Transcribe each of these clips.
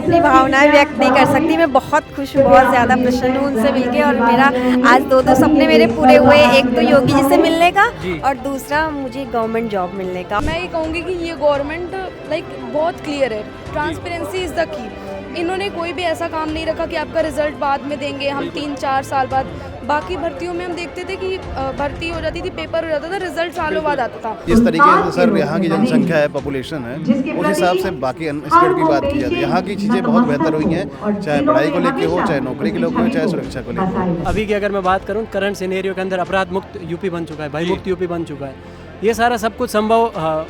अपनी भावनाएं व्यक्त नहीं कर सकती। मैं बहुत खुश हूँ, बहुत ज़्यादा प्रसन्न हूँ उनसे मिलके। और मेरा आज दो सपने मेरे पूरे हुए। एक तो योगी जी से मिलने का जी। और दूसरा मुझे गवर्नमेंट जॉब मिलने का। मैं ये कहूँगी कि ये गवर्नमेंट बहुत क्लियर है, ट्रांसपेरेंसी इज़ द की। इन्होंने कोई भी ऐसा काम नहीं रखा कि आपका रिजल्ट बाद में देंगे, हम 3-4 साल बाद। बाकी भर्तियों में हम देखते थे कि भर्ती हो जाती थी, पेपर हो जाता था, रिजल्ट सालों बाद आता था। जिस तरीके से सर यहाँ की जनसंख्या है, पॉपुलेशन है, उस हिसाब से बाकी स्टेट की बात की जाती है, यहाँ की चीज़ें बहुत बेहतर हुई हैं, चाहे पढ़ाई को लेके हो, चाहे नौकरी के लेके हो, चाहे सुरक्षा को लेके हो। अभी की अगर मैं बात करूं, करंट सिनेरियो के अंदर अपराध मुक्त यूपी बन चुका है, भय मुक्त यूपी बन चुका है। ये सारा सब कुछ संभव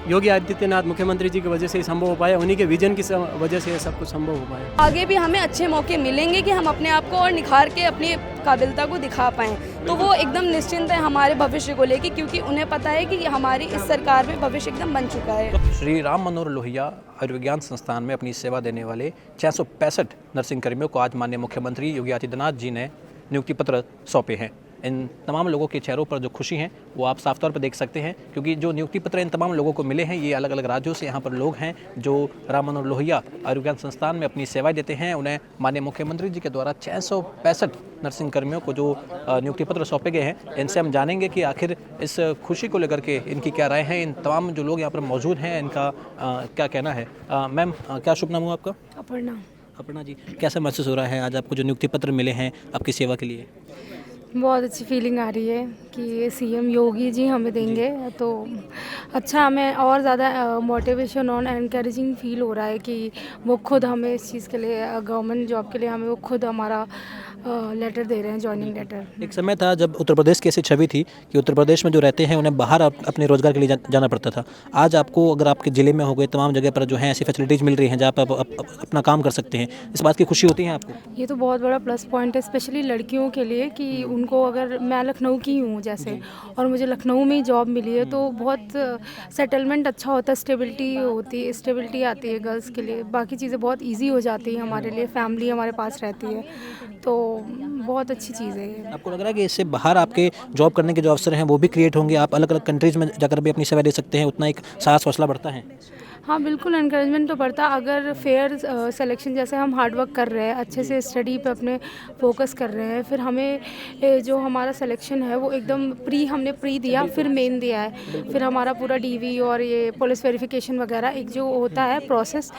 योगी आदित्यनाथ मुख्यमंत्री जी की वजह से ही संभव हो पाया, उन्हीं के विजन की वजह से ये सब कुछ संभव हो पाया। आगे भी हमें अच्छे मौके मिलेंगे कि हम अपने आप को और निखार के अपनी काबिलियता को दिखा पाएँ। तो वो एकदम निश्चिंत है हमारे भविष्य को लेके, क्योंकि उन्हें पता है कि हमारी इस सरकार में भविष्य एकदम बन चुका है। श्री राम मनोहर लोहिया आयुर्विज्ञान संस्थान में अपनी सेवा देने वाले 665 नर्सिंग कर्मियों को आज माननीय मुख्यमंत्री योगी आदित्यनाथ जी ने नियुक्ति पत्र सौंपे हैं। इन तमाम लोगों के चेहरों पर जो खुशी हैं वो आप साफ तौर पर देख सकते हैं, क्योंककि जो नियुक्ति पत्र इन तमाम लोगों को मिले हैं ये अलग अलग राज्यों से यहाँ पर लोग हैं जो राम मनोहर लोहिया आयुर्विज्ञान संस्थान में अपनी सेवाएं देते हैं। उन्हें माननीय मुख्यमंत्री जी के द्वारा 665 नर्सिंग कर्मियों को जो नियुक्ति पत्र सौंपे गए हैं, इनसे हम जानेंगे कि आखिर इस खुशी को लेकर के इनकी क्या राय है। इन तमाम जो लोग यहाँ पर मौजूद हैं इनका क्या कहना है। मैम, क्या शुभ नाम हुआ आपका? अपर्णा। अपर्णा जी, कैसा महसूस हो रहा है आज आपको जो नियुक्ति पत्र मिले हैं आपकी सेवा के लिए? बहुत अच्छी फीलिंग आ रही है कि ये सीएम योगी जी हमें देंगे, तो अच्छा हमें और ज़्यादा मोटिवेशन और एनकरेजिंग फील हो रहा है कि वो खुद हमें इस चीज़ के लिए, गवर्नमेंट जॉब के लिए हमें वो खुद हमारा लेटर दे रहे हैं, जॉइनिंग लेटर। एक समय था जब उत्तर प्रदेश की ऐसी छवि थी कि उत्तर प्रदेश में जो रहते हैं उन्हें बाहर अपने रोजगार के लिए जाना पड़ता था। आज आपको अगर आपके ज़िले में हो गए तमाम जगह पर जो है ऐसी फैसिलिटीज़ मिल रही हैं जहाँ पर आप अपना काम कर सकते हैं, इस बात की खुशी होती है आपको? ये तो बहुत बड़ा प्लस पॉइंट है, स्पेशली लड़कियों के लिए कि उनको, अगर मैं लखनऊ की हूँ जैसे, और मुझे लखनऊ में ही जॉब मिली है तो बहुत सेटलमेंट अच्छा होता है, स्टेबिलिटी आती है गर्ल्स के लिए। बाकी चीज़ें बहुत ईजी हो जाती है हमारे लिए, फैमिली हमारे पास रहती है, तो बहुत अच्छी चीज़ है ये। आपको लग रहा है कि इससे बाहर आपके जॉब करने के जो अवसर हैं वो भी क्रिएट होंगे, आप अलग अलग कंट्रीज़ में जाकर भी अपनी सेवा दे सकते हैं, उतना एक साहस हौसला बढ़ता है? हाँ बिल्कुल, एनकरेजमेंट तो बढ़ता। अगर फेयर सिलेक्शन, जैसे हम हार्ड वर्क कर रहे हैं, अच्छे से स्टडी पे अपने फोकस कर रहे हैं, फिर हमें जो हमारा सिलेक्शन है वो एकदम हमने प्री दिया, फिर मेन दिया है, फिर हमारा पूरा डीवी और ये पुलिस वेरिफिकेशन वगैरह एक जो होता है प्रोसेस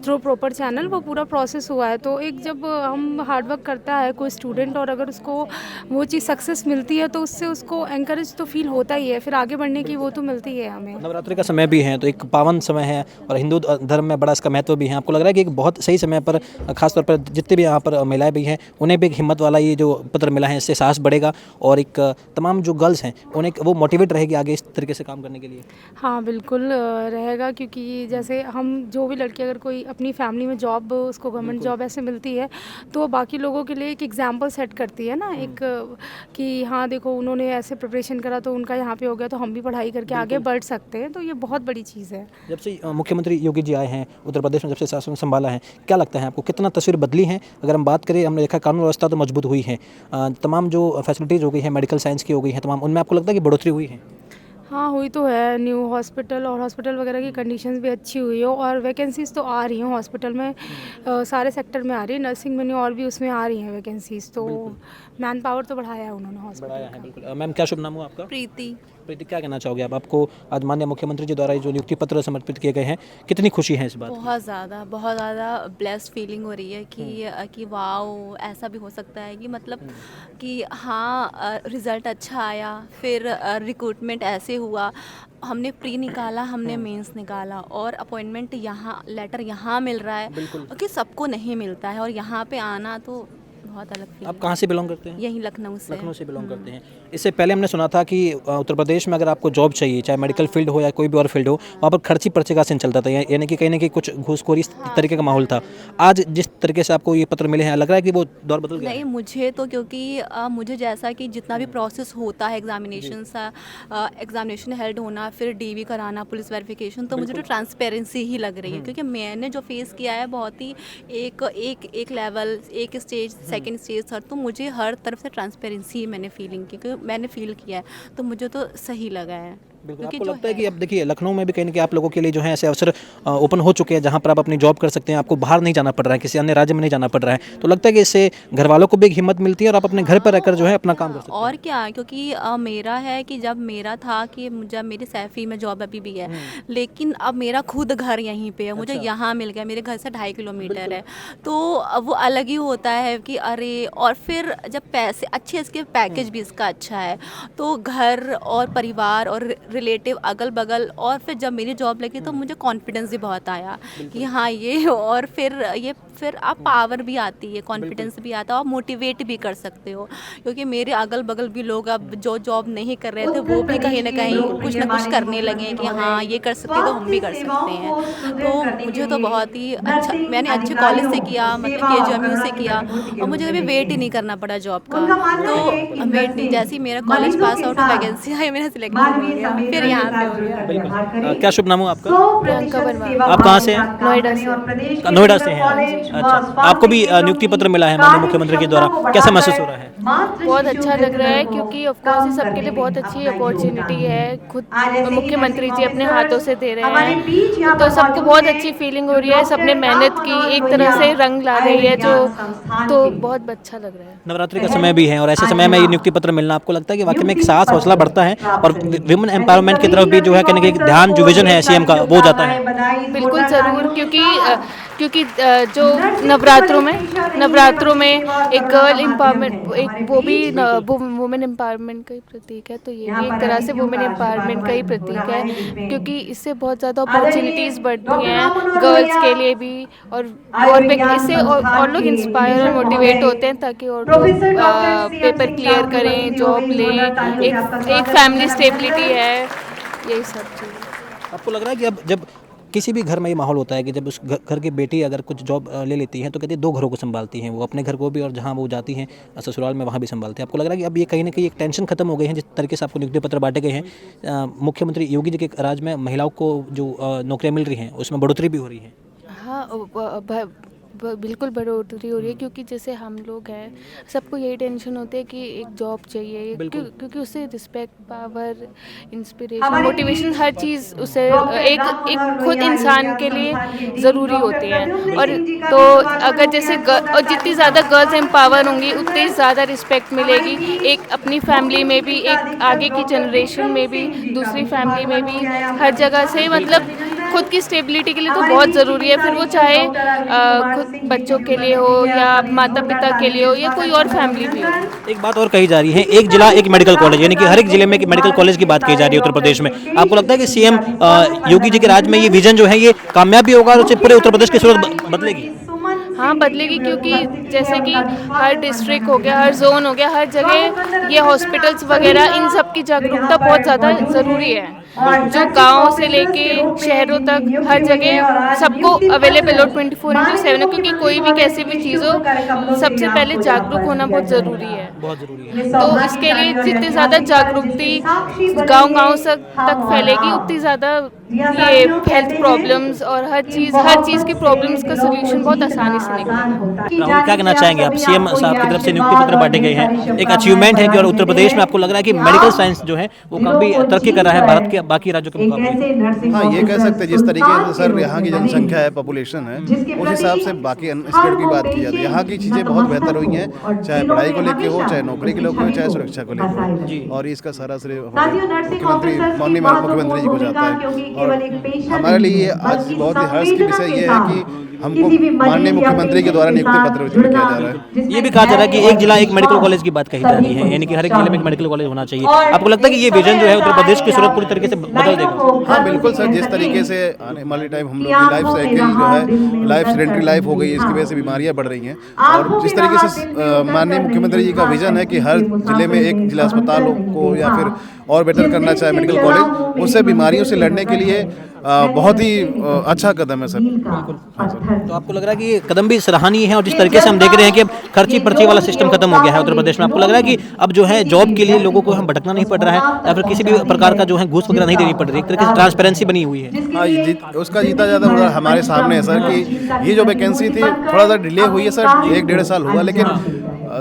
थ्रू प्रॉपर चैनल, वो पूरा प्रोसेस हुआ है। तो एक जब हम हार्ड वर्क करता है कोई स्टूडेंट और अगर उसको वो चीज़ सक्सेस मिलती है तो उससे उसको एनकरेज तो फील होता ही है, फिर आगे बढ़ने की वो तो मिलती है हमें। नवरात्रि का समय भी है तो एक पावन समय है और हिंदू धर्म में बड़ा इसका महत्व भी है। आपको लग रहा है कि एक बहुत सही समय पर खासतौर पर जितने भी यहाँ पर महिलाएं भी हैं उन्हें भी एक हिम्मत वाला ये जो पत्र मिला है इससे साहस बढ़ेगा और एक तमाम जो गर्ल्स हैं उन्हें वो मोटिवेट रहेगी आगे इस तरीके से काम करने के लिए? हाँ बिल्कुल रहेगा, क्योंकि जैसे हम जो भी लड़की अगर कोई अपनी फैमिली में जॉब, उसको गवर्नमेंट जॉब ऐसे मिलती है तो बाकी लोगों के लिए एक एग्जाम्पल सेट करती है ना, एक कि हाँ देखो उन्होंने ऐसे प्रिपरेशन करा तो उनका यहाँ पे हो गया, तो हम भी पढ़ाई करके आगे बढ़ सकते हैं। तो ये बहुत बड़ी चीज़ है। जब से मुख्यमंत्री योगी जी आए हैं उत्तर प्रदेश में, जब से शासन संभाला है, क्या लगता है आपको कितना तस्वीर बदली है? अगर हम बात करें, हमने देखा कानून व्यवस्था तो मजबूत हुई है, तमाम जो फैसिलिटीज़ हो गई है, मेडिकल साइंस की हो गई है तमाम, उनमें आपको लगता है कि बढ़ोतरी हुई है? हाँ हुई तो है, न्यू हॉस्पिटल और हॉस्पिटल वगैरह की कंडीशंस भी अच्छी हुई हो और वैकेंसीज़ तो आ रही हैं हॉस्पिटल में, सारे सेक्टर में आ रही है, नर्सिंग में नहीं और भी उसमें आ रही हैं वैकेंसीज़, तो मैन पावर तो बढ़ाया है उन्होंने हॉस्पिटल बढ़ाया है। बिल्कुल। मैम, क्या शुभ नाम हुआ आपका? प्रीति। प्रीति, क्या कहना चाहोगे आप? आपको आज माननीय मुख्यमंत्री जी द्वारा जो नियुक्ति पत्र समर्पित किए गए हैं, कितनी खुशी है इस बात की? बहुत ज़्यादा ब्लेस्ड फीलिंग हो रही है कि वाओ, ऐसा भी हो सकता है कि मतलब कि हाँ रिज़ल्ट अच्छा आया, फिर रिक्रूटमेंट ऐसे हुआ, हमने प्री निकाला, हमने मेंस निकाला और अपॉइंटमेंट यहाँ, लेटर यहाँ मिल रहा है कि सबको नहीं मिलता है, और यहाँ पे आना तो बहुत अलग फील। आप कहाँ से बिलोंग करते हैं? यहीं लखनऊ से। लखनऊ से बिलोंग करते हैं। इससे पहले हमने सुना था कि उत्तर प्रदेश में अगर आपको जॉब चाहिए, चाहे मेडिकल फील्ड हो या कोई भी और फील्ड हो, वहाँ पर खर्ची पर्चे का सीन चलता था, यानी कि कहीं ना कहीं कुछ घूसखोरी इस तरीके का माहौल था। आज जिस तरीके से आपको ये पत्र मिले हैं, लग रहा है कि वो दौर बदल गया? नहीं, मुझे तो क्योंकि मुझे जैसा कि जितना भी प्रोसेस होता है, एग्जामिनेशन हेल्ड होना, फिर डीवी कराना, पुलिस वेरिफिकेशन, तो मुझे तो ट्रांसपेरेंसी ही लग रही है, क्योंकि मैंने जो फेस किया है बहुत ही एक लेवल, एक स्टेज, सेकंड स्टेज, थर्ड, तो मुझे हर तरफ से ट्रांसपेरेंसी मैंने फील किया है, तो मुझे तो सही लगा है। बिल्कुल। क्योंकि आपको जो लगता है कि अब देखिए लखनऊ में भी कहीं ना कहीं आप लोगों के लिए जो है ऐसे अवसर ओपन हो चुके हैं जहाँ पर आप अपनी जॉब कर सकते हैं, आपको बाहर नहीं जाना पड़ रहा है, किसी अन्य राज्य में नहीं जाना पड़ रहा है, तो लगता है कि इससे घर वालों को भी एक हिम्मत मिलती है और आप अपने घर पर रहकर जो है अपना काम कर सकते हैं। और क्या, क्योंकि मेरा है कि जब मेरा था कि जब मेरी सैफी में जॉब अभी भी है, लेकिन अब मेरा खुद घर यहीं पे है, मुझे यहाँ मिल गया, मेरे घर से 2.5 किलोमीटर है, तो वो अलग ही होता है कि अरे, और फिर जब पैसे अच्छे, इसके पैकेज भी इसका अच्छा है, तो घर और परिवार और रिलेटिव अगल बगल, और फिर जब मेरी जॉब लगी तो मुझे कॉन्फिडेंस भी बहुत आया कि हाँ ये, और फिर आप पावर भी आती है, कॉन्फिडेंस भी आता है, और मोटिवेट भी कर सकते हो, क्योंकि मेरे अगल बगल भी लोग अब जो जॉब नहीं कर रहे थे वो भी कहीं ना कहीं कुछ ना कुछ करने लगे हैं कि हाँ ये कर सकते तो हम भी कर सकते हैं। तो मुझे तो बहुत ही अच्छा, मैंने अच्छे कॉलेज से किया, मतलब KGMU से किया, और मुझे कभी वेट ही नहीं करना पड़ा जॉब का, तो वेट नहीं, जैसे ही मेरा कॉलेज पास आउट वैकेंसी आई, मेरा सिलेक्शन हो गया, फिर यहाँ पे हो गया। बिल्कुल। क्या शुभ नाम हो आपका? प्रियंका वर्मा। आप कहाँ से हैं? नोएडा से। नोएडा से हैं। अच्छा, आपको भी नियुक्ति पत्र मिला है माननीय मुख्यमंत्री के द्वारा, कैसा महसूस हो रहा है? बहुत अच्छा लग रहा है, क्योंकि ऑफ कोर्स ये सबके लिए बहुत अच्छी अपॉर्चुनिटी है, खुद मुख्यमंत्री जी अपने हाथों से दे रहे हैं, तो सबको बहुत अच्छी फीलिंग हो रही है, सबने मेहनत की, एक तरह से रंग ला रही है जो, तो बहुत अच्छा लग रहा है। नवरात्रि का समय भी है और ऐसे समय में ये नियुक्ति पत्र मिलना, आपको लगता है कि वाकई में एक साहस हौसला बढ़ता है और विमेन एम्पावरमेंट की तरफ भी जो है कहने के ध्यान, जो विजन है सीएम का वो जाता है? बिल्कुल ज़रूर, क्योंकि जो नवरात्रों में एक गर्ल एम्पावरमेंट, एक वो भी वुमेन एम्पावरमेंट का ही प्रतीक है, तो ये भी एक तरह से वुमेन एम्पावरमेंट का ही प्रतीक है, क्योंकि इससे बहुत ज़्यादा अपॉर्चुनिटीज़ बढ़ती हैं गर्ल्स के लिए भी, और इससे और लोग इंस्पायर और मोटिवेट होते हैं, ताकि और लोग पेपर क्लियर करें, जॉब लें, एक फैमिली स्टेबिलिटी है, यही सब चीज़। आपको लग रहा है कि अब जब किसी भी घर में ये माहौल होता है कि जब उस घर की बेटी अगर कुछ जॉब ले लेती है तो कहती है 2 घरों को संभालती हैं, वो अपने घर को भी और जहाँ वो जाती हैं ससुराल में वहाँ भी संभालती हैं, आपको लग रहा है कि अब ये कहीं ना कहीं एक टेंशन खत्म हो गई है जिस तरीके से आपको नियुक्ति पत्र बांटे गए हैं? मुख्यमंत्री योगी जी के राज में महिलाओं को जो नौकरियाँ मिल रही हैं उसमें बढ़ोतरी भी हो रही है? हाँ, बिल्कुल बढ़ोतरी हो रही है, क्योंकि जैसे हम लोग हैं, सबको यही टेंशन होती है कि एक जॉब चाहिए, क्योंकि उससे रिस्पेक्ट, पावर, इंस्पिरेशन, मोटिवेशन, हर चीज़ उसे एक खुद इंसान के लिए ज़रूरी होती है, और तो अगर जैसे और जितनी ज़्यादा गर्ल्स एम्पावर होंगी उतनी ज़्यादा रिस्पेक्ट मिलेगी, एक अपनी फैमिली में भी, एक आगे की जनरेशन में भी, दूसरी फैमिली में भी, हर जगह से, मतलब खुद की स्टेबिलिटी के लिए तो बहुत ज़रूरी है, फिर वो चाहे खुद बच्चों के लिए हो या माता पिता के लिए हो या कोई और फैमिली भी हो। एक बात और कही जा रही है, एक जिला एक मेडिकल कॉलेज, यानी कि हर एक जिले में एक मेडिकल कॉलेज की बात कही जा रही है उत्तर प्रदेश में। आपको लगता है कि सीएम योगी जी के राज में ये विजन जो है ये कामयाब भी होगा और उससे पूरे उत्तर प्रदेश की सूरत बदलेगी? हाँ, बदलेगी, क्योंकि जैसे कि हर डिस्ट्रिक्ट हो गया, हर जोन हो गया, हर जगह ये हॉस्पिटल्स वगैरह, इन सब की जागरूकता बहुत ज़्यादा ज़रूरी है, जो गाँव से लेके शहरों तक हर जगह सबको अवेलेबल हो 24/7, क्योंकि कोई भी कैसी भी चीज़ हो, सबसे पहले जागरूक होना बहुत ज़रूरी है। तो इसके लिए जितनी ज़्यादा जागरूकता गाँव तक फैलेगी, उतनी ज़्यादा ये हेल्थ प्रॉब्लम्स और हर चीज़ की प्रॉब्लम्स का सोल्यूशन बहुत आसानी से निकलेगा। राहुल, क्या कहना चाहेंगे आप? सीएम साहब की तरफ से नियुक्ति पत्र बांटे गए हैं, एक अचीवमेंट है कि और उत्तर प्रदेश में आपको लग रहा है कि मेडिकल साइंस जो है वो काफ़ी तरक्की कर रहा है भारत के बाकी राज्यों के मुकाबले? हाँ, ये कह सकते हैं जिस तरीके से सर यहाँ की जनसंख्या है, पॉपुलेशन है, उस हिसाब से बाकी स्टेट की बात की जाती है, यहाँ की चीज़ें बहुत बेहतर हुई हैं, चाहे पढ़ाई को लेके हो, चाहे नौकरी के लेके हो, चाहे सुरक्षा को लेके हो, और इसका सारा श्रेय मुख्यमंत्री माननीय मुख्यमंत्री जी को जाता है। और हमारे लिए आज बहुत ही हर्ष की विषय ये है कि हमको माननीय मुख्यमंत्री के द्वारा नियुक्ति पत्र वितरित किया जा रहा है। ये भी कहा जा रहा है कि एक जिला एक मेडिकल कॉलेज की बात कही जा रही है, यानी कि हर एक जिले में एक मेडिकल कॉलेज होना चाहिए। आपको लगता है कि ये विजन जो है उत्तर प्रदेश की सूरत पूरी तरीके से बदल देगा? हाँ बिल्कुल सर, जिस तरीके से आने वाले टाइम हम लोग की लाइफ साइकिल जो है, लाइफ सेडेंटरी लाइफ हो गई है, इसकी वजह से बीमारियां बढ़ रही हैं, और जिस तरीके से माननीय मुख्यमंत्री जी का विजन है कि हर जिले में एक जिला अस्पताल को या फिर और बेटर करना चाहे मेडिकल कॉलेज, उससे बीमारियों से लड़ने के लिए बहुत ही अच्छा कदम है सर। बिल्कुल। तो आपको लग रहा है कि ये कदम भी सराहनीय है, और जिस तरीके से हम देख रहे हैं कि अब खर्ची पर्ची वाला सिस्टम खत्म हो गया है उत्तर प्रदेश में, आपको लग रहा है कि अब जो है जॉब के लिए लोगों को हम भटकना नहीं पड़ रहा है या फिर किसी भी प्रकार का जो है घूस वगैरह नहीं देनी पड़ रही, एक तरीके से ट्रांसपेरेंसी बनी हुई है? हाँ, उसका जीता जाता हमारे सामने है सर कि ये जो वैकेंसी थी थोड़ा सा डिले हुई है सर, 1-1.5 साल हुआ, लेकिन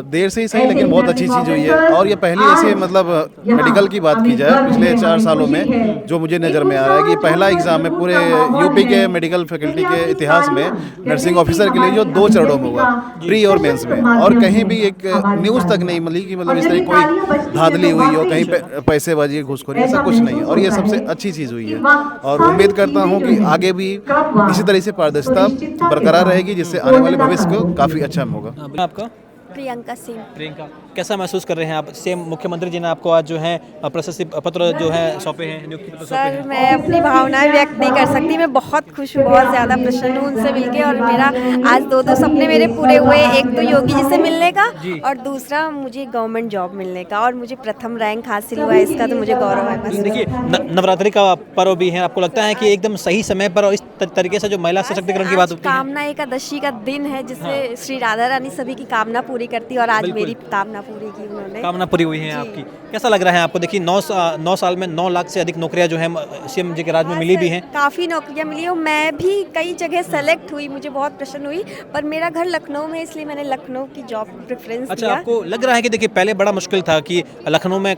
देर से ही सही लेकिन बहुत अच्छी चीज़ हुई है। और ये पहली ऐसे मतलब मेडिकल की बात की जाए पिछले 4 सालों में जो मुझे नज़र में आ रहा है कि पहला एग्ज़ाम है पूरे यूपी के मेडिकल फैकल्टी के इतिहास में नर्सिंग ऑफिसर के लिए जो 2 चरणों में हुआ, प्री और मेंस में। और कहीं भी एक न्यूज़ तक नहीं मिली कि मतलब इस तरह कोई धांधली हुई हो, कहीं पैसेबाजी घूसखोरी, ऐसा कुछ नहीं है। और ये सबसे अच्छी चीज़ हुई है और उम्मीद करता हूँ कि आगे भी इसी तरह से पारदर्शिता बरकरार रहेगी जिससे आने वाले भविष्य को काफ़ी अच्छा होगा। आपका प्रियंका सिंह। प्रियंका, कैसा महसूस कर रहे हैं आप? सेम मुख्यमंत्री जी ने आपको आज जो है प्रशस्ति पत्र जो है सौंपे हैं, नियुक्ति पत्र सौंपे सर हैं। मैं अपनी भावनाएं व्यक्त नहीं कर सकती, मैं बहुत खुश हूँ, बहुत ज़्यादा प्रसन्न हूँ उनसे मिलके। और मेरा आज 2 सपने मेरे पूरे हुए, एक तो योगी जी से मिलने का और दूसरा मुझे गवर्नमेंट जॉब मिलने का, और मुझे प्रथम रैंक हासिल हुआ है, इसका तो मुझे गौरव है। बस देखिए नवरात्रि का पर्व भी है, आपको लगता है कि एकदम सही समय पर और इस तरीके से जो महिला सशक्तिकरण की बात होती है? कामना एकादशी का दिन है जिससे श्री राधा रानी सभी की कामना पूरी करती है और आज मेरी कामना पूरी की उन्होंने। कामना पूरी हुई है आपकी। कैसा लग रहा है आपको? देखिए 9 साल में 9 लाख से अधिक नौकरियां जो है सीएम जी के राज में मिली भी हैं। काफ़ी नौकरियां मिली और मैं भी कई जगह सेलेक्ट हुई, मुझे बहुत प्रसन्न हुई। पर मेरा घर लखनऊ में, इसलिए मैंने लखनऊ की जॉब प्रेफरेंस अच्छा, दिया। आपको लग रहा है कि देखिए पहले बड़ा मुश्किल था कि लखनऊ में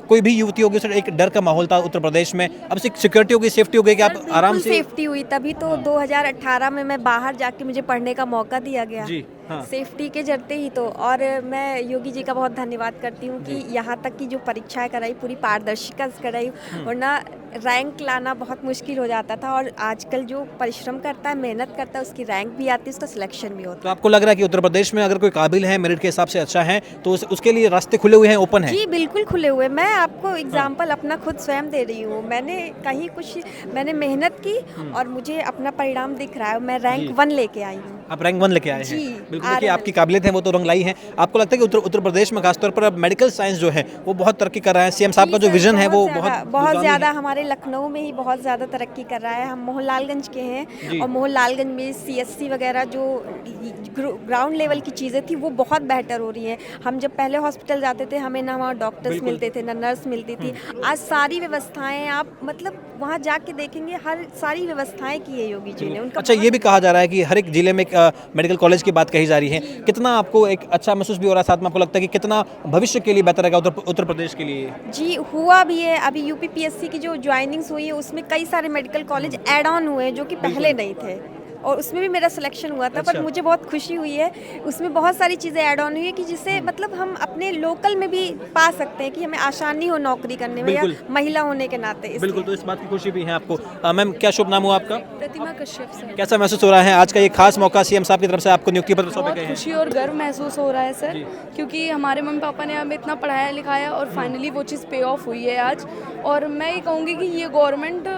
कोई भी युवती होगी, उससे एक डर का माहौल था। उत्तर प्रदेश में अब सिक्योरिटी होगी, सेफ्टी हो गई कि आप आराम से सेफ्टी हुई, तभी तो 2018 में मैं बाहर जाके मुझे पढ़ने का मौका दिया गया जी, हाँ। सेफ्टी के चलते ही तो। और मैं योगी जी का बहुत धन्यवाद करती हूँ कि यहाँ तक की जो परीक्षाएं कराई पूरी पारदर्शिता से कराई, वरना रैंक लाना बहुत मुश्किल हो जाता था। और आजकल जो परिश्रम करता है, मेहनत करता है, उसकी रैंक भी आती है, उसका सिलेक्शन भी होता है। तो आपको लग रहा है कि उत्तर प्रदेश में अगर कोई काबिल है, मेरिट के हिसाब से अच्छा है, तो उसके लिए रास्ते खुले हुए हैं, ओपन है? जी बिल्कुल खुले हुए। मैं आपको एग्जाम्पल अपना खुद स्वयं दे रही हूँ। मैंने मेहनत की और मुझे अपना परिणाम दिख रहा है। मैं रैंक 1 लेके आई हूँ। आप रैंक 1 लेके आए हैं। जी, बिल्कुल, देखिए आपकी काबिलियत है वो तो रंग लाई है। आपको लगता है कि उत्तर प्रदेश में खासतौर पर अब मेडिकल साइंस जो है वो बहुत तरक्की कर रहा है? सीएम साहब का जो विजन है वो बहुत ज़्यादा हमारे लखनऊ में ही बहुत ज़्यादा तरक्की कर रहा है। हम मोहनलालगंज के हैं और मोहनलालगंज में CSC वगैरह जो ग्राउंड लेवल की चीज़ें थी वो बहुत बेहतर हो रही हैं। हम जब पहले हॉस्पिटल जाते थे, हमें ना वहाँ डॉक्टर्स मिलते थे, ना नर्स मिलती थी। आज सारी व्यवस्थाएं आप मतलब वहाँ जाके देखेंगे, हर सारी व्यवस्थाएं की है योगी जी ने। उनका अच्छा, ये भी कहा जा रहा है कि हर एक जिले में एक मेडिकल कॉलेज की बात कही जा रही है। कितना आपको एक अच्छा महसूस भी हो रहा है, साथ में आपको लगता है कि कितना भविष्य के लिए बेहतर रहेगा उत्तर प्रदेश के लिए? जी हुआ भी है। अभी UPPSC की जो ज्वाइनिंग्स हुई है उसमें कई सारे मेडिकल कॉलेज ऐड ऑन हुए हैं जो कि पहले नहीं थे, और उसमें भी मेरा सिलेक्शन हुआ था। पर मुझे बहुत खुशी हुई है, उसमें बहुत सारी चीज़ें ऐड ऑन हुई है कि जिससे मतलब हम अपने लोकल में भी पा सकते हैं कि हमें आसानी हो नौकरी करने में, या महिला होने के नाते। बिल्कुल, तो इस बात की खुशी भी है आपको। मैम, क्या शुभ नाम हुआ आपका? प्रतिमा कश्यप सर। कैसा महसूस हो रहा है आज का ये खास मौका सीएम साहब की तरफ से आपको नियुक्ति पत्र सौंपे बहुत गए हैं? खुशी और गर्व महसूस हो रहा है सर, क्योंकि हमारे मम्मी पापा ने हमें इतना पढ़ाया लिखाया और फाइनली वो चीज़ पे ऑफ हुई है आज। और मैं ये कहूँगी कि ये गवर्नमेंट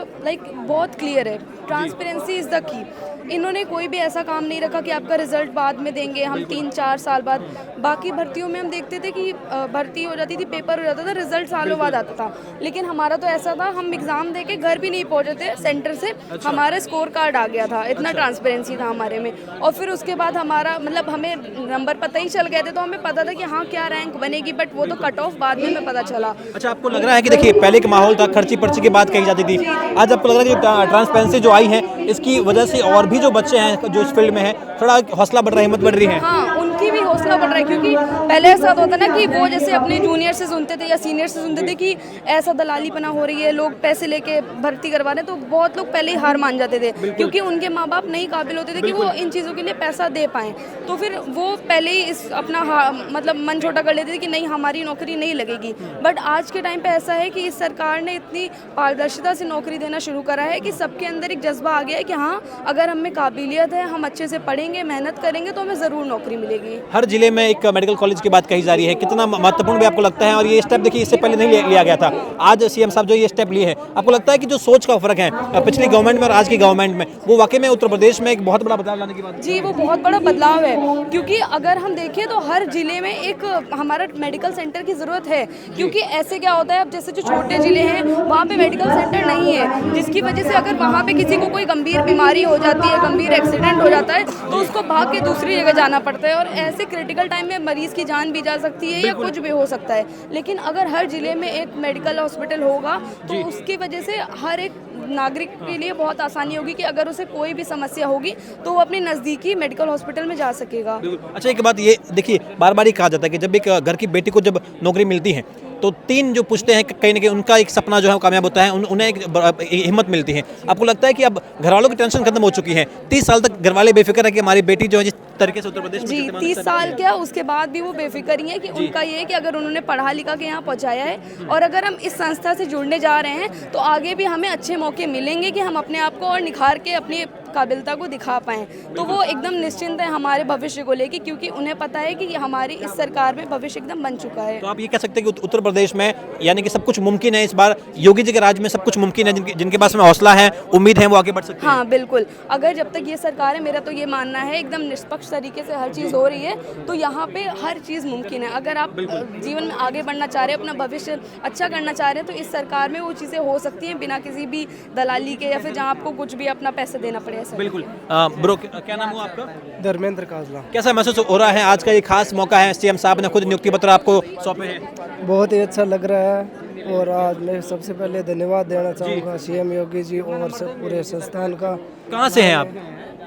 बहुत क्लियर है, ट्रांसपेरेंसी इज़ द की। इन्होंने कोई भी ऐसा काम नहीं रखा कि आपका रिजल्ट बाद में देंगे, हम 3-4 साल बाद। बाकी भर्तियों में हम देखते थे कि भर्ती हो जाती थी, पेपर हो जाता था, रिजल्ट सालों बाद आता था। लेकिन हमारा तो ऐसा था, हम एग्ज़ाम दे के घर भी नहीं पहुँचे थे सेंटर से, हमारा स्कोर कार्ड आ गया था। इतना ट्रांसपेरेंसी था हमारे में। और फिर उसके बाद हमारा मतलब हमें नंबर पता ही चल गए थे, तो हमें पता था कि हाँ क्या रैंक बनेगी, बट वो तो कट ऑफ बाद में हमें पता चला। अच्छा, आपको लग रहा है कि देखिए पहले का माहौल था, खर्ची पर्ची की बात कही जाती थी, आज आपको लग रहा है कि ट्रांसपेरेंसी जो आई है इसकी वजह से और भी जो बच्चे हैं जो इस फील्ड में है, थोड़ा हौसला बढ़ रहा है, हिम्मत बढ़ रही है? हाँ, उनकी भी हौसला बढ़ रहा है, क्योंकि पहले ऐसा होता ना कि वो जैसे अपने जूनियर से सुनते थे या सीनियर से सुनते थे कि ऐसा दलालीपना हो रही है, लोग पैसे लेके भर्ती करवा रहे हैं, तो बहुत लोग पहले ही हार मान जाते थे, क्योंकि उनके माँ बाप नहीं काबिल होते थे कि वो इन चीज़ों के लिए पैसा दे पाएँ। तो फिर वो पहले ही इस अपना मतलब मन छोटा कर लेते थे कि नहीं हमारी नौकरी नहीं लगेगी। बट आज के टाइम पे ऐसा है कि इस सरकार ने इतनी पारदर्शिता से नौकरी देना शुरू करा है कि सबके अंदर एक जज्बा आ गया है कि हाँ, अगर हम में काबिलियत है, हम अच्छे से पढ़ेंगे, मेहनत करेंगे तो हमें ज़रूर नौकरी मिलेगी। हर जिले में एक मेडिकल कॉलेज की बात कही जा रही है, कितना महत्वपूर्ण भी आपको लगता है? और ये स्टेप देखिए इससे पहले नहीं लिया गया था, आज सीएम साहब जो ये स्टेप लिए हैं, आपको लगता है कि जो सोच का फर्क है पिछली गवर्नमेंट में और आज की गवर्नमेंट में, वो वाकई में उत्तर प्रदेश में एक बहुत बड़ा बदलाव लाने की बात? जी, वो बहुत बड़ा बदलाव है, क्योंकि अगर हम देखें तो हर जिले में एक हमारा मेडिकल सेंटर की ज़रूरत है। क्योंकि ऐसे क्या होता है, अब जैसे जो छोटे जिले हैं वहाँ पे मेडिकल सेंटर नहीं है, जिसकी वजह से अगर वहाँ पे किसी को कोई गंभीर बीमारी हो जाती है, गंभीर एक्सीडेंट हो जाता है, तो उसको भाग के दूसरी जगह जाना पड़ता है। और ऐसे क्रिटिकल टाइम में मरीज़ की जान भी जा सकती है या कुछ भी हो सकता है। लेकिन अगर हर जिले में एक मेडिकल हॉस्पिटल होगा तो उसकी वजह से हर एक नागरिक के लिए बहुत आसानी होगी कि अगर उसे कोई भी समस्या होगी तो वो अपने नज़दीकी मेडिकल हॉस्पिटल में जा सकेगा। अच्छा, एक बात ये देखिए, बार बार ही कहा जाता है कि जब एक घर की बेटी को जब नौकरी मिलती है तो तीन जो पूछते हैं कहीं ना कहीं उनका एक सपना जो है कामयाब होता है, उन्हें एक हिम्मत मिलती है। आपको लगता है कि अब घर वालों की टेंशन खत्म हो चुकी है? 30 साल तक घर वाले बेफिक्र है कि हमारी बेटी जो है जिस तरीके से उत्तर प्रदेश में जी 30 साल क्या, उसके बाद भी वो बेफिक्र ही है कि उनका ये है कि अगर उन्होंने पढ़ा लिखा के यहाँ पहुँचाया है और अगर हम इस संस्था से जुड़ने जा रहे हैं तो आगे भी हमें अच्छे मौके मिलेंगे कि हम अपने आप को और निखार के अपनी काबिलता को दिखा पाएँ। तो वो एकदम निश्चिंत है हमारे भविष्य को लेके, क्योंकि उन्हें पता है कि हमारी इस सरकार में भविष्य एकदम बन चुका है। तो आप ये कह सकते हैं कि उत्तर प्रदेश में यानी कि सब कुछ मुमकिन है, इस बार योगी जी के राज में सब कुछ मुमकिन है, जिनके पास में हौसला है, उम्मीद है, वो आगे बढ़ सकते हैं। हाँ बिल्कुल, अगर जब तक ये सरकार है, मेरा तो ये मानना है एकदम निष्पक्ष तरीके से हर चीज़ हो रही है तो यहाँ पे हर चीज़ मुमकिन है। अगर आप जीवन में आगे बढ़ना चाह रहे हैं, अपना भविष्य अच्छा करना चाह रहे हैं, तो इस सरकार में वो चीज़ें हो सकती हैं बिना किसी भी दलाली के या फिर जहाँ आपको कुछ भी अपना पैसा देना पड़े। बिल्कुल। ब्रो, क्या नाम हुआ आपका? धर्मेंद्र काजला। कैसा महसूस हो रहा है? आज का ये खास मौका है, सीएम साहब ने खुद नियुक्ति पत्र आपको सौंपे हैं। बहुत ही अच्छा लग रहा है और आज मैं सबसे पहले धन्यवाद देना चाहूँगा सीएम योगी जी और पूरे संस्थान का। कहाँ से हैं आप?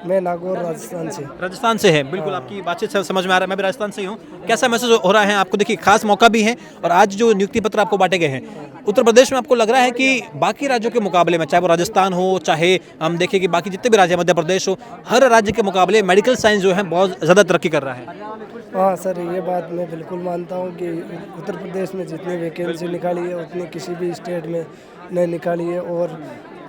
मैं नागौर राजस्थान से। राजस्थान से है, बिल्कुल आपकी बातचीत समझ में आ रहा है, मैं भी राजस्थान से ही हूँ। कैसा महसूस हो रहा है आपको? देखिए, खास मौका भी है और आज जो नियुक्ति पत्र आपको बांटे गए हैं उत्तर प्रदेश में, आपको लग रहा है कि बाकी राज्यों के मुकाबले में, चाहे वो राजस्थान हो, चाहे हम देखें कि बाकी जितने भी राज्य मध्य प्रदेश हो, हर राज्य के मुकाबले मेडिकल साइंस जो है बहुत ज़्यादा तरक्की कर रहा है? हाँ सर, ये बात मैं बिल्कुल मानता हूँ कि उत्तर प्रदेश में जितनी वैकेंसी निकाली है उतनी किसी भी स्टेट में नहीं निकाली है और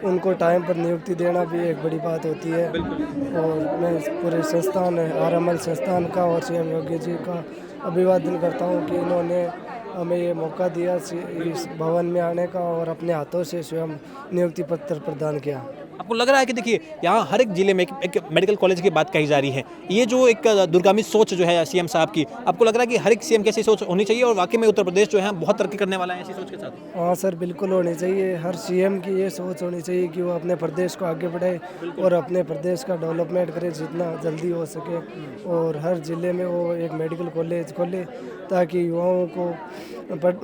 उनको टाइम पर नियुक्ति देना भी एक बड़ी बात होती है। और मैं पूरे संस्थान आरएमएल संस्थान का और सीएम योगी जी का अभिवादन करता हूँ कि इन्होंने हमें ये मौका दिया इस भवन में आने का और अपने हाथों से स्वयं नियुक्ति पत्र प्रदान किया। आपको लग रहा है कि देखिए, यहाँ हर एक जिले में एक मेडिकल कॉलेज की बात कही जा रही है, ये जो एक दूरगामी सोच जो है सीएम साहब की, आपको लग रहा है कि हर एक सीएम की ऐसी सोच होनी चाहिए और वाकई में उत्तर प्रदेश जो है बहुत तरक्की करने वाला है ऐसी सोच के साथ? हाँ सर, बिल्कुल होनी चाहिए। हर सीएम की ये सोच होनी चाहिए कि वो अपने प्रदेश को आगे बढ़ाए और अपने प्रदेश का डेवलपमेंट करे जितना जल्दी हो सके और हर जिले में वो एक मेडिकल कॉलेज खोले ताकि युवाओं को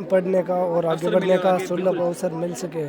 पढ़ने का और आगे बढ़ने का सुलभ अवसर मिल सके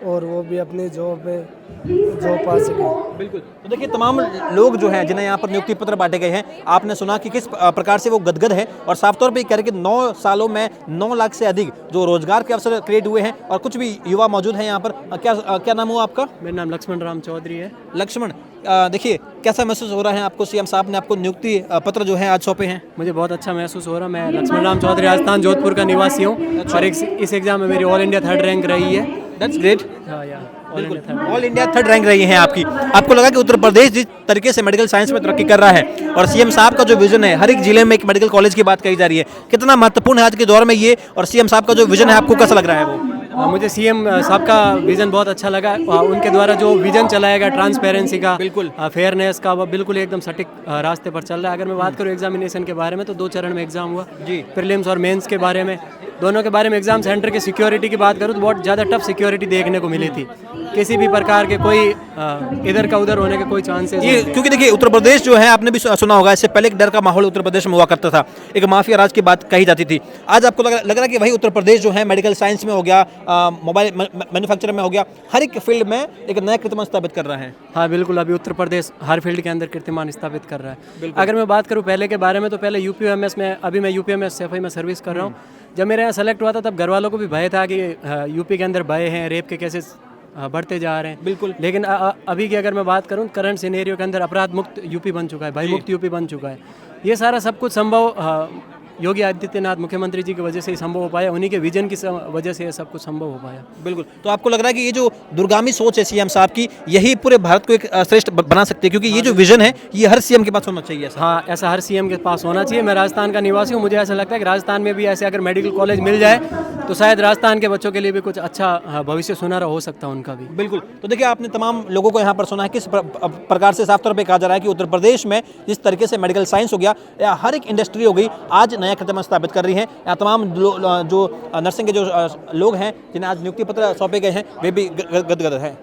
और वो भी अपनी जॉब पा सके। बिल्कुल। तो देखिए, तमाम लोग जो हैं जिन्हें यहाँ पर नियुक्ति पत्र बांटे गए हैं, आपने सुना कि किस प्रकार से वो गदगद है और साफ तौर पे ये कह रहे हैं कि 9 सालों में 9 लाख से अधिक जो रोजगार के अवसर क्रिएट हुए हैं और कुछ भी युवा मौजूद हैं यहाँ पर। क्या नाम हुआ आपका? मेरा नाम लक्ष्मण राम चौधरी है। लक्ष्मण, देखिए, कैसा महसूस हो रहा है आपको? सीएम साहब ने आपको नियुक्ति पत्र जो है आज सौंपे हैं। मुझे बहुत अच्छा महसूस हो रहा है। मैं लक्ष्मण राम चौधरी राजस्थान जोधपुर का निवासी हूँ और इस एग्जाम में मेरी ऑल इंडिया 3rd रैंक रही है। That's great. हाँ या ऑल इंडिया 3rd रैंक रही है आपकी। आपको लगा कि उत्तर प्रदेश जिस तरीके से मेडिकल साइंस में तरक्की कर रहा है और सीएम साहब का जो विजन है, हर एक जिले में एक मेडिकल कॉलेज की बात कही जा रही है, कितना महत्वपूर्ण है आज के दौर में ये, और सीएम साहब का जो विजन है आपको कैसा लग रहा है वो? मुझे सीएम साहब का विजन बहुत अच्छा लगा। उनके द्वारा जो विजन चलाया गया ट्रांसपेरेंसी का, बिल्कुल फेयरनेस का, वो बिल्कुल एकदम सटीक रास्ते पर चल रहा है। अगर मैं बात करूँ एग्जामिनेशन के बारे में तो 2 चरण में एग्जाम हुआ जी, प्रीलिम्स और मेंस के बारे में, दोनों के बारे में। एग्जाम सेंटर की सिक्योरिटी की बात करूँ तो बहुत ज़्यादा टफ सिक्योरिटी देखने को मिली थी, किसी भी प्रकार के कोई इधर का उधर होने के कोई चांसेस ये, क्योंकि देखिए उत्तर प्रदेश जो है, आपने भी सुना होगा, इससे पहले एक डर का माहौल उत्तर प्रदेश में हुआ करता था, एक माफिया राज की बात कही जाती थी। आज आपको लग रहा है कि वही उत्तर प्रदेश जो है मेडिकल साइंस में हो गया, मोबाइल मैन्युफैक्चर में हो गया, हर एक फील्ड में एक नया कीर्तिमान स्थापित कर रहा है। हाँ बिल्कुल, अभी उत्तर प्रदेश हर फील्ड के अंदर कीर्तिमान स्थापित कर रहा है। अगर मैं बात करूँ पहले के बारे में तो पहले यूपीएमएस में, अभी मैं यूपीएमएस सेफई में सर्विस कर रहा हूँ। जब मेरे यहाँ सेलेक्ट हुआ था तब घर वालों को भी भय था कि यूपी के अंदर भय हैं, रेप के केसेस बढ़ते जा रहे हैं। बिल्कुल। लेकिन अभी की अगर मैं बात करूँ, करंट सिनेरियो के अंदर अपराध मुक्त यूपी बन चुका है, भय मुक्त यूपी बन चुका है। ये सारा सब कुछ संभव योगी आदित्यनाथ मुख्यमंत्री जी की वजह से ही संभव हो पाया, उन्हीं के विजन की वजह से ये सब कुछ संभव हो पाया। बिल्कुल। तो आपको लग रहा है कि ये जो दूरगामी सोच है सीएम साहब की, यही पूरे भारत को एक श्रेष्ठ बना सकती है, क्योंकि ये जो विजन है ये हर सीएम के पास होना चाहिए। हाँ, ऐसा हर सीएम के पास होना चाहिए। मैं राजस्थान का निवासी हूँ, मुझे ऐसा लगता है कि राजस्थान में भी ऐसे अगर मेडिकल कॉलेज मिल जाए तो शायद राजस्थान के बच्चों के लिए भी कुछ अच्छा भविष्य सुनहरा हो सकता है उनका भी। बिल्कुल। तो देखिए, आपने तमाम लोगों को यहाँ पर सुना है किस प्रकार से साफ तौर पर कहा जा रहा है कि उत्तर प्रदेश में जिस तरीके से मेडिकल साइंस हो गया या हर एक इंडस्ट्री हो गई, आज नया कीर्तिमान स्थापित कर रही है। यहाँ तमाम जो नर्सिंग के जो लोग हैं जिन्हें आज नियुक्ति पत्र सौंपे गए हैं, वे भी गदगद हैं।